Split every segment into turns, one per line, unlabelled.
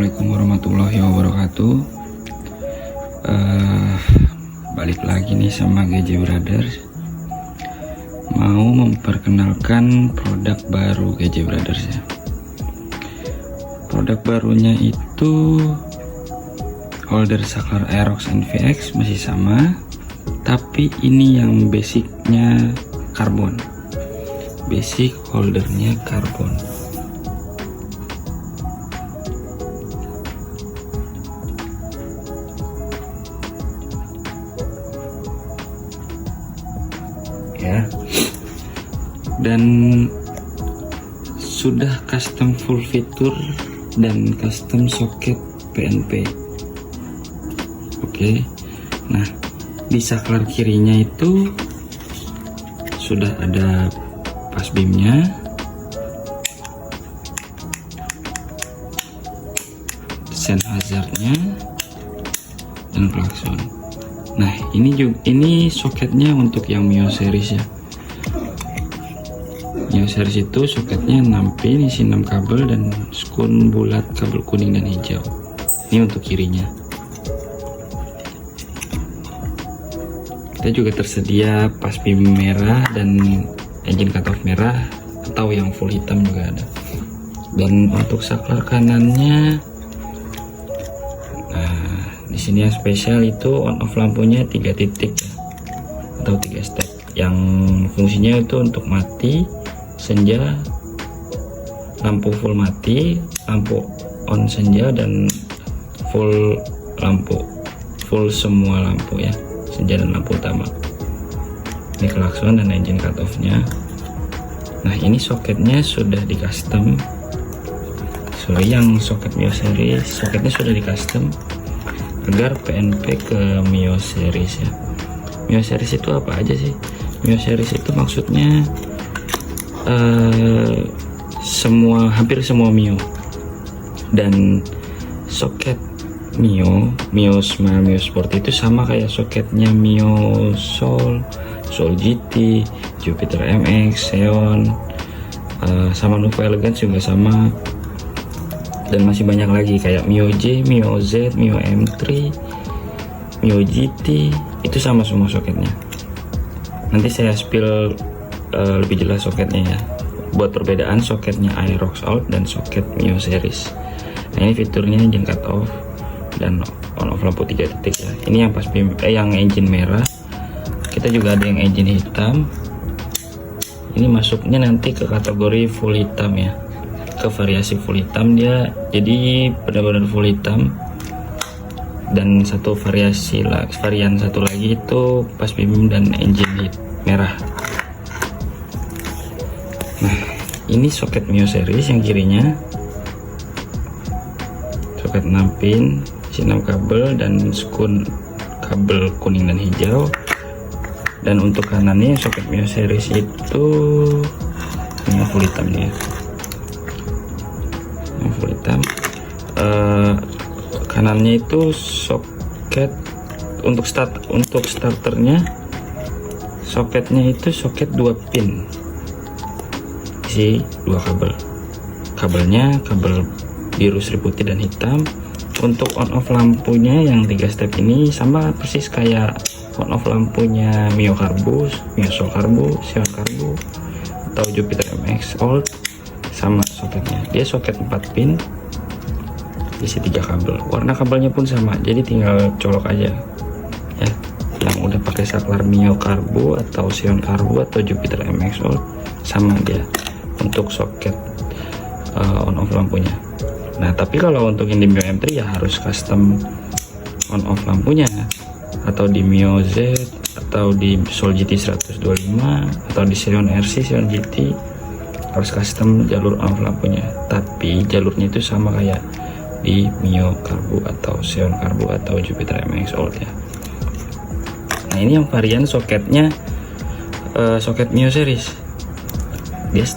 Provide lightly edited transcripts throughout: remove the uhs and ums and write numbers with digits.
Assalamualaikum warahmatullahi wabarakatuh. Balik lagi nih sama GJ Brothers. Mau memperkenalkan produk baru GJ Brothers ya. Produk barunya itu holder saklar Aerox NVX masih sama, tapi ini yang basicnya karbon. Basic holdernya karbon. Ya, dan sudah custom full fitur dan custom socket PNP. Oke, nah di saklar kirinya itu sudah ada pas beamnya, sen hazardnya, dan klakson. Nah ini soketnya untuk yang Mio series ya. Mio series itu soketnya 6 pin, isi 6 kabel dan skun bulat kabel kuning dan hijau. Ini untuk kirinya. Kita juga tersedia pas beam merah dan engine cutoff merah atau yang full hitam juga ada. Dan untuk saklar kanannya, di sini yang spesial itu on off lampunya 3 titik ya, atau 3 step. Yang fungsinya itu untuk mati, senja, lampu full mati, lampu on senja, dan full lampu, full semua lampu ya, senja dan lampu utama. Ini klakson dan engine cutoff-nya. Nah ini soketnya sudah di custom. Yang soket Mio series, soketnya sudah di custom agar PNP ke Mio series ya. Mio series itu apa aja sih? Mio series itu maksudnya hampir semua Mio. Dan soket Mio Smile, Mio Sport itu sama kayak soketnya Mio Soul GT, Jupiter MX, Xeon, sama Nuvo Elegance juga sama. Dan masih banyak lagi kayak Mio J, Mio Z, Mio M3, Mio GT, itu sama semua soketnya. Nanti saya spill lebih jelas soketnya ya, buat perbedaan soketnya Aerox Alt dan soket Mio series. Nah ini fiturnya engine cut off dan on off lampu 3 titik ya. Ini yang pas beam, yang engine merah. Kita juga ada yang engine hitam. Ini masuknya nanti ke kategori full hitam ya, ke variasi full hitam. Dia jadi benar-benar full hitam. Dan satu varian satu lagi itu pas beam dan engine merah. Nah ini soket Mio series yang kirinya, soket 6 pin, isi 6 kabel dan skun kabel kuning dan hijau. Dan untuk kanannya soket Mio series itu ini full hitam nih ya, full hitam. Kanannya itu soket untuk starternya, soketnya itu soket 2 pin, isi 2 kabel. Kabelnya kabel biru, seri putih dan hitam. Untuk on off lampunya yang 3 step ini sama persis kayak on off lampunya Mio Karbu, Mio Soul Karbu, Xeon Karbu, atau Jupiter MX Old. Sama soketnya, dia soket 4 pin, isi 3 kabel. Warna kabelnya pun sama, jadi tinggal colok aja ya. Yang udah pakai saklar Mio Karbu atau Xeon Karbu atau Jupiter MX Old sama dia untuk soket on off lampunya. Nah tapi kalau untuk yang di Mio M3 ya harus custom on off lampunya, atau di Mio Z atau di Soul GT 125 atau di Xeon RC, Xeon GT harus custom jalur on off lampunya. Tapi jalurnya itu sama kayak di Mio Karbu atau Xeon Karbu atau Jupiter MX Old ya. Nah ini yang varian soketnya soket Mio series. Yes.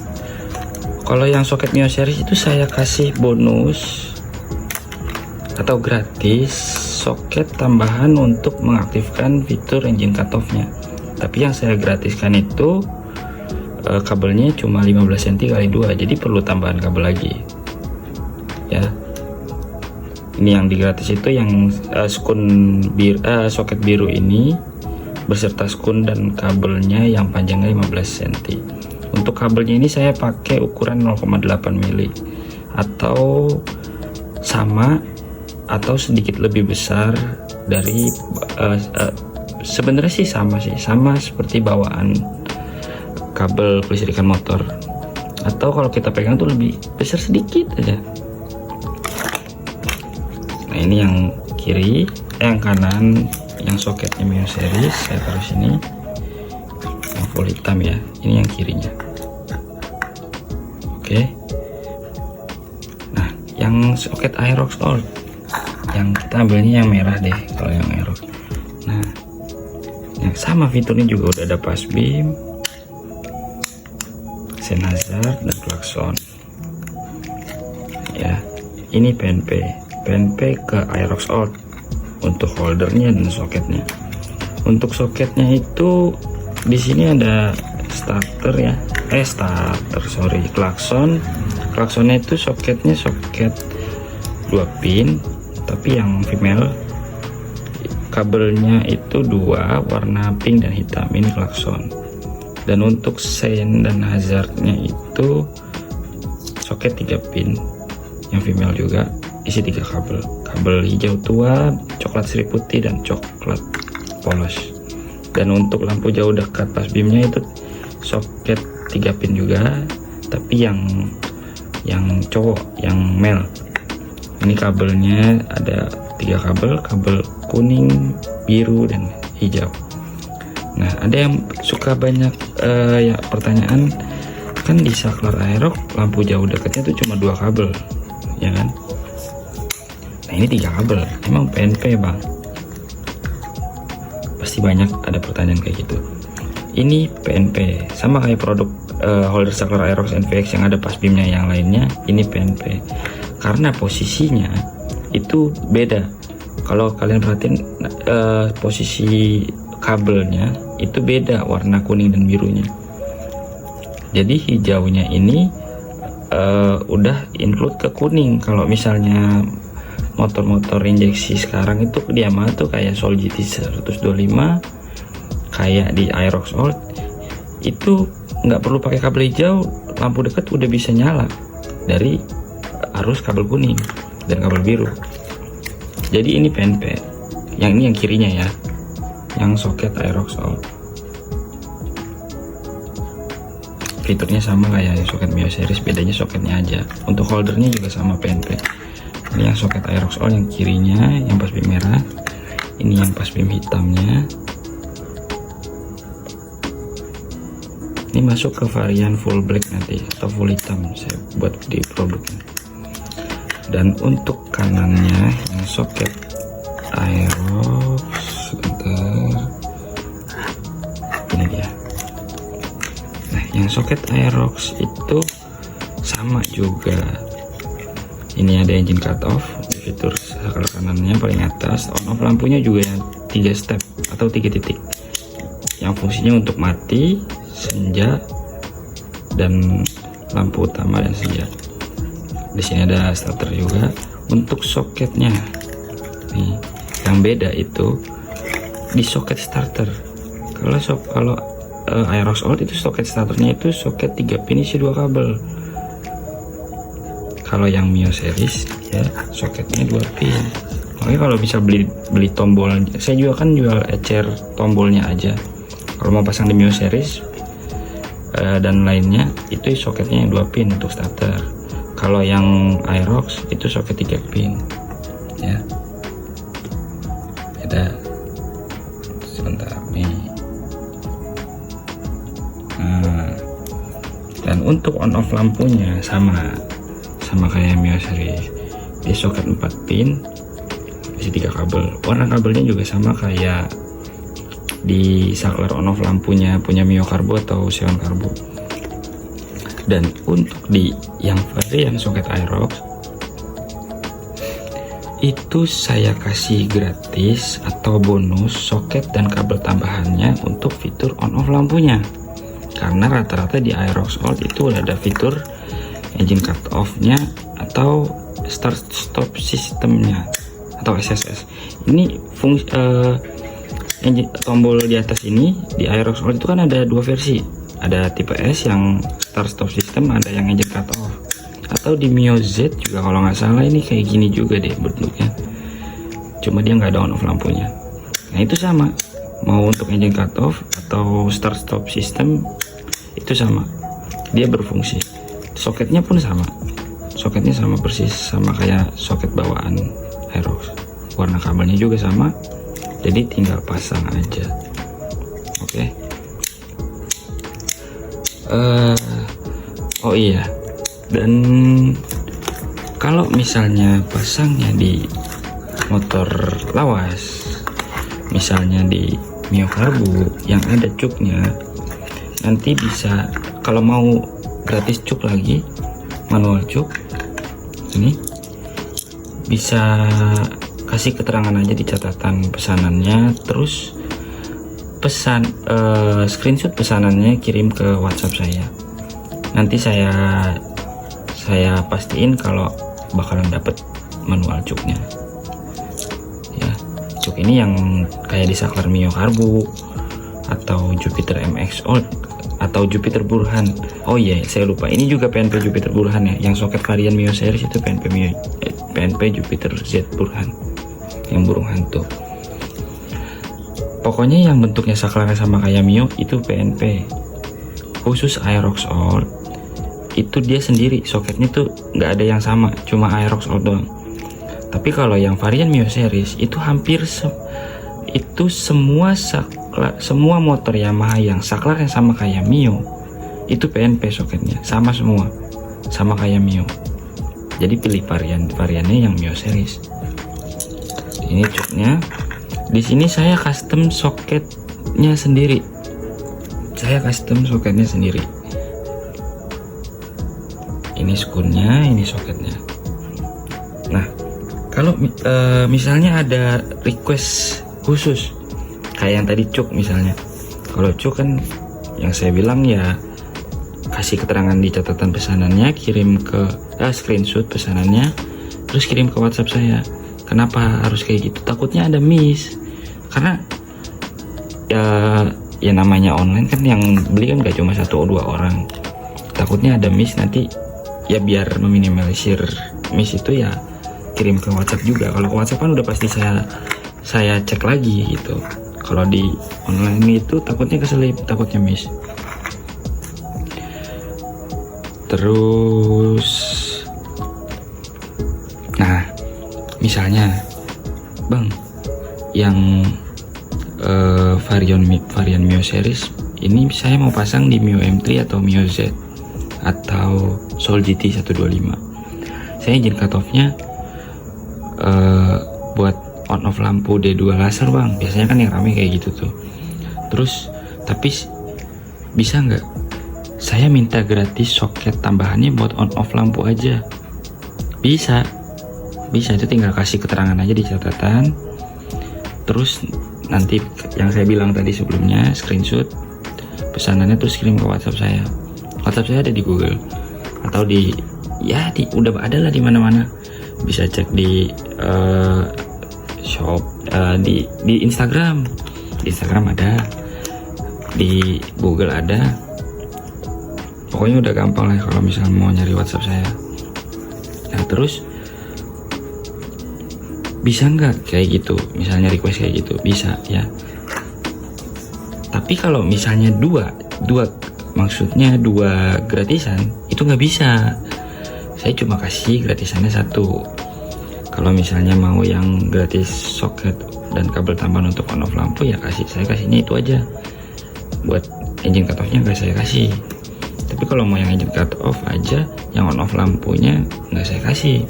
Kalau yang soket Mio series itu saya kasih bonus atau gratis soket tambahan untuk mengaktifkan fitur engine cutoff-nya. Tapi yang saya gratiskan itu kabelnya cuma 15 cm x 2, jadi perlu tambahan kabel lagi ya. Ini yang di gratis itu yang soket biru ini beserta skun dan kabelnya yang panjangnya 15 cm. Untuk kabelnya ini saya pakai ukuran 0,8 mili atau sama atau sedikit lebih besar dari sebenarnya sih sama seperti bawaan kabel kelistrikan motor, atau kalau kita pegang tuh lebih besar sedikit aja. Nah ini yang kiri, yang kanan, yang soketnya Mio series saya taruh sini, yang full hitam ya. Ini yang kirinya. Oke. Nah yang soket Aerox Old, yang kita ambilnya yang merah deh kalau yang Aerox. Nah yang sama fiturnya juga udah ada pas beam, Sennheiser, dan klakson ya. Ini PNP ke Aerox Old untuk holdernya dan soketnya. Untuk soketnya itu di sini ada starter ya, klaksonnya itu soketnya soket 2 pin tapi yang female, kabelnya itu 2 warna pink dan hitam, ini klakson. Dan untuk sen dan hazardnya itu soket 3 pin yang female juga, isi 3 kabel hijau tua, coklat seri putih, dan coklat polos. Dan untuk lampu jauh dekat pas beamnya itu soket 3 pin juga tapi yang cowok, yang male. Ini kabelnya ada 3 kabel kuning, biru, dan hijau. Nah ada yang suka banyak ya pertanyaan, kan di saklar Aerox lampu jauh dekatnya tuh cuma 2 kabel ya kan. Nah ini 3 kabel, emang PNP bang? Pasti banyak ada pertanyaan kayak gitu. Ini PNP, sama kayak produk holder saklar Aerox NVX yang ada pas beamnya yang lainnya. Ini PNP karena posisinya itu beda. Kalau kalian perhatiin posisi kabelnya itu beda, warna kuning dan birunya. Jadi hijaunya ini udah include ke kuning. Kalau misalnya motor-motor injeksi sekarang itu di Yamaha tuh kayak Soul GT 125, kayak di Aerox Old itu nggak perlu pakai kabel hijau, lampu dekat udah bisa nyala dari arus kabel kuning dan kabel biru. Jadi ini PNP, yang ini yang kirinya ya, yang soket Aerox Old. Fiturnya sama kayak soket Mio series, bedanya soketnya aja. Untuk holdernya juga sama PNP. Ini yang soket Aerox Old yang kirinya, yang pas beam merah. Ini yang pas beam hitamnya. Ini masuk ke varian full black nanti atau full hitam saya buat di produknya. Dan untuk kanannya yang soket Aerox, sebentar, ini dia. Nah yang soket Aerox itu sama juga. Ini ada engine cut off, fitur saklar kanannya paling atas. On off lampunya juga yang 3 step atau 3 titik yang fungsinya untuk mati, senja, dan lampu utama dan senja. Di sini ada starter juga. Untuk soketnya nih, yang beda itu di soket starter. Kalau Aerox Old itu soket starternya itu soket 3 pin isi 2 kabel. Kalau yang Mio series ya soketnya 2 pin. Oke, kalau bisa beli tombol, saya juga kan jual ecer tombolnya aja. Kalau mau pasang di Mio series dan lainnya itu soketnya yang 2 pin untuk starter. Kalau yang Aerox itu soket 3 pin ya. Ada sebentar nih. Nah, dan untuk on off lampunya sama kayak Mio series, dia soket 4 pin isi 3 kabel. Warna kabelnya juga sama kayak di saklar on off lampunya punya Mio Karbo atau Xeon Karbo. Dan untuk di yang varian soket Aerox itu saya kasih gratis atau bonus soket dan kabel tambahannya untuk fitur on off lampunya, karena rata-rata di Aerox Old itu udah ada fitur engine cut off nya atau start stop sistemnya atau SSS. Ini fungsi tombol di atas ini di Aerox All itu kan ada dua versi, ada tipe S yang start stop system, ada yang engine cut off. Atau di Mio Z juga kalau nggak salah ini kayak gini juga deh bentuknya, cuma dia nggak ada on off lampunya. Nah itu sama, mau untuk engine cut off atau start stop system itu sama, dia berfungsi. Soketnya pun sama, soketnya sama persis sama kayak soket bawaan Aerox, warna kabelnya juga sama, jadi tinggal pasang aja. Oke. Oh iya, dan kalau misalnya pasangnya di motor lawas, misalnya di Mio Karbu yang ada cuknya, nanti bisa kalau mau gratis cuk lagi, manual cuk, ini bisa kasih keterangan aja di catatan pesanannya, terus pesan screenshot pesanannya kirim ke WhatsApp saya. Nanti saya pastiin kalau bakalan dapet manual cuknya. Ya, cuk ini yang kayak di saklar Mio Karbu atau Jupiter MX Old atau Jupiter Burhan. Oh iya, saya lupa. Ini juga PNP Jupiter Burhan ya. Yang soket varian Mio series itu PNP Jupiter Z Burhan. Yang burung hantu. Pokoknya yang bentuknya saklarnya sama kayak Mio itu PNP. Khusus Aerox All itu dia sendiri, soketnya tuh nggak ada yang sama, cuma Aerox All doang. Tapi kalau yang varian Mio series itu hampir itu semua motor Yamaha yang saklarnya sama kayak Mio itu PNP soketnya, sama semua, sama kayak Mio. Jadi pilih variannya yang Mio series. Ini cuknya. Di sini saya custom soketnya sendiri. Ini skunnya, ini soketnya. Nah, kalau misalnya ada request khusus kayak yang tadi cuk misalnya, kalau cuk kan yang saya bilang ya kasih keterangan di catatan pesanannya, kirim ke screenshot pesanannya, terus kirim ke WhatsApp saya. Kenapa harus kayak gitu? Takutnya ada miss, karena ya namanya online kan, yang beli kan gak cuma 1 atau 2 orang. Takutnya ada miss, nanti ya biar meminimalisir miss itu ya kirim ke WhatsApp juga. Kalau ke WhatsApp kan udah pasti saya cek lagi gitu. Kalau di online itu takutnya keselip, takutnya miss. Terus nah misalnya bang yang varian Mio series ini saya mau pasang di Mio M3 atau Mio Z atau Soul GT 125, saya izin cut off-nya buat on off lampu D2 laser bang, biasanya kan yang rame kayak gitu tuh. Terus tapi bisa nggak saya minta gratis soket tambahannya buat on off lampu aja? Bisa, itu tinggal kasih keterangan aja di catatan, terus nanti yang saya bilang tadi sebelumnya, screenshot pesanannya terus kirim ke WhatsApp saya. WhatsApp saya ada di Google atau udah ada lah di mana-mana. Bisa cek di shop, di Instagram. Di Instagram ada, di Google ada. Pokoknya udah gampang lah kalau misalnya mau nyari WhatsApp saya. Nah terus bisa nggak kayak gitu, misalnya request kayak gitu? Bisa ya. Tapi kalau misalnya maksudnya dua gratisan itu nggak bisa. Saya cuma kasih gratisannya 1. Kalau misalnya mau yang gratis soket dan kabel tambahan untuk on off lampu ya saya kasihnya itu aja. Buat engine cut off-nya nggak saya kasih. Tapi kalau mau yang engine cut off aja, yang on off lampunya nggak saya kasih.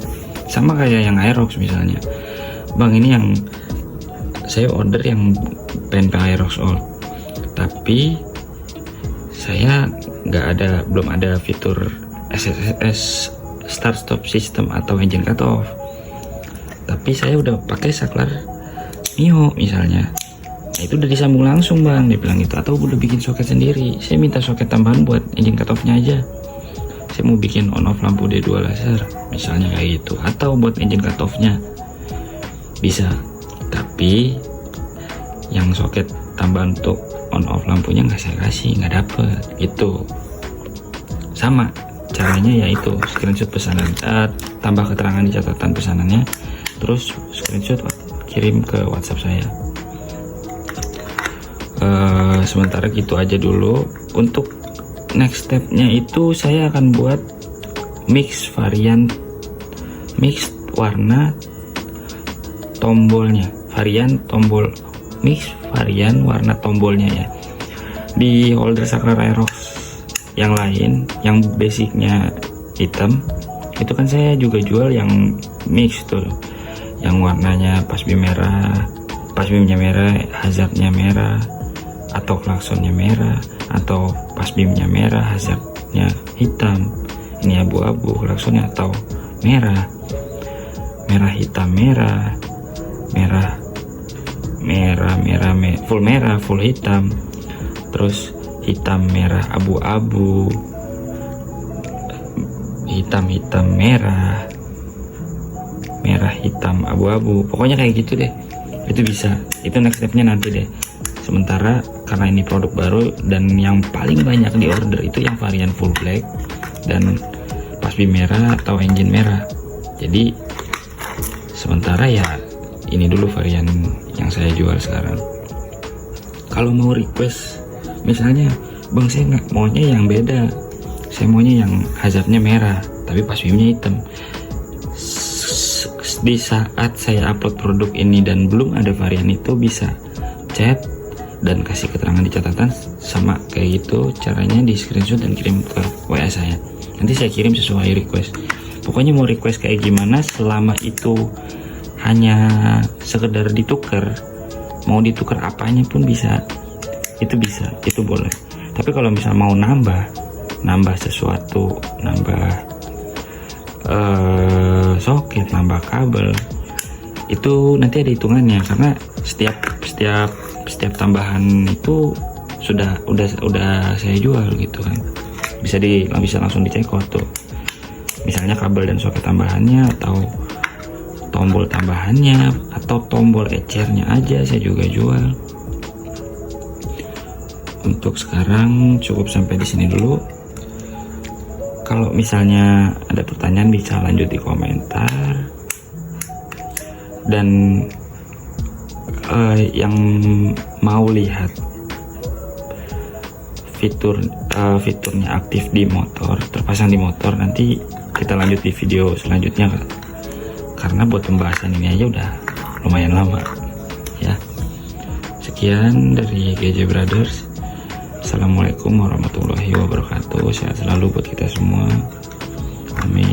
Sama kayak yang Aerox misalnya, bang ini yang saya order yang PNP Aerox All, tapi saya belum ada fitur SSS start stop system atau engine cut off, tapi saya udah pakai saklar Mio misalnya. Nah itu udah disambung langsung bang, dia bilang gitu. Atau udah bikin soket sendiri, saya minta soket tambahan buat engine cut off nya aja. Saya saya mau bikin on off lampu D2 laser misalnya kayak gitu, atau buat engine cut off nya bisa, tapi yang soket tambahan untuk on off lampunya nggak saya kasih, nggak dapet gitu. Sama caranya yaitu screenshot pesanan, tambah keterangan di catatan pesanannya, terus screenshot kirim ke WhatsApp saya. Sementara gitu aja dulu. Untuk next stepnya itu saya akan buat mix warna tombolnya, mix varian warna tombolnya ya. Di holder saklar Aerox yang lain yang basicnya hitam itu kan saya juga jual yang mix tuh, yang warnanya pasbimnya merah, hazardnya merah, atau klaksonnya merah, atau pasbimnya merah, hazardnya hitam, ini abu-abu, klaksonnya atau merah hitam, full hitam, terus hitam merah abu-abu, hitam merah hitam abu-abu, pokoknya kayak gitu deh. Itu bisa, itu next stepnya nanti deh. Sementara karena ini produk baru dan yang paling banyak di order itu yang varian full black dan pasbim merah atau engine merah, jadi sementara ya ini dulu varian yang saya jual sekarang. Kalau mau request misalnya, bang saya nggak maunya yang beda, saya maunya yang hazardnya merah tapi pasbimnya hitam, di saat saya upload produk ini dan belum ada varian itu, bisa chat dan kasih keterangan di catatan, sama kayak gitu caranya, di screenshot dan kirim ke WA saya, nanti saya kirim sesuai request. Pokoknya mau request kayak gimana, selama itu hanya sekedar ditukar, mau ditukar apanya pun bisa, itu boleh. Tapi kalau misal mau nambah sesuatu, nambah soket, nambah kabel, itu nanti ada hitungannya, karena setiap tambahan itu sudah saya jual gitu kan, bisa langsung dicekot tuh, misalnya kabel dan soket tambahannya, atau tombol tambahannya, atau tombol ecernya aja saya juga jual. Untuk sekarang cukup sampai di sini dulu. Kalau misalnya ada pertanyaan bisa lanjut di komentar, dan yang mau lihat fiturnya aktif di motor, terpasang di motor, nanti kita lanjut di video selanjutnya, karena buat pembahasan ini aja udah lumayan lama ya. Sekian dari GJ Brothers. Assalamualaikum warahmatullahi wabarakatuh. Sehat selalu buat kita semua, amin.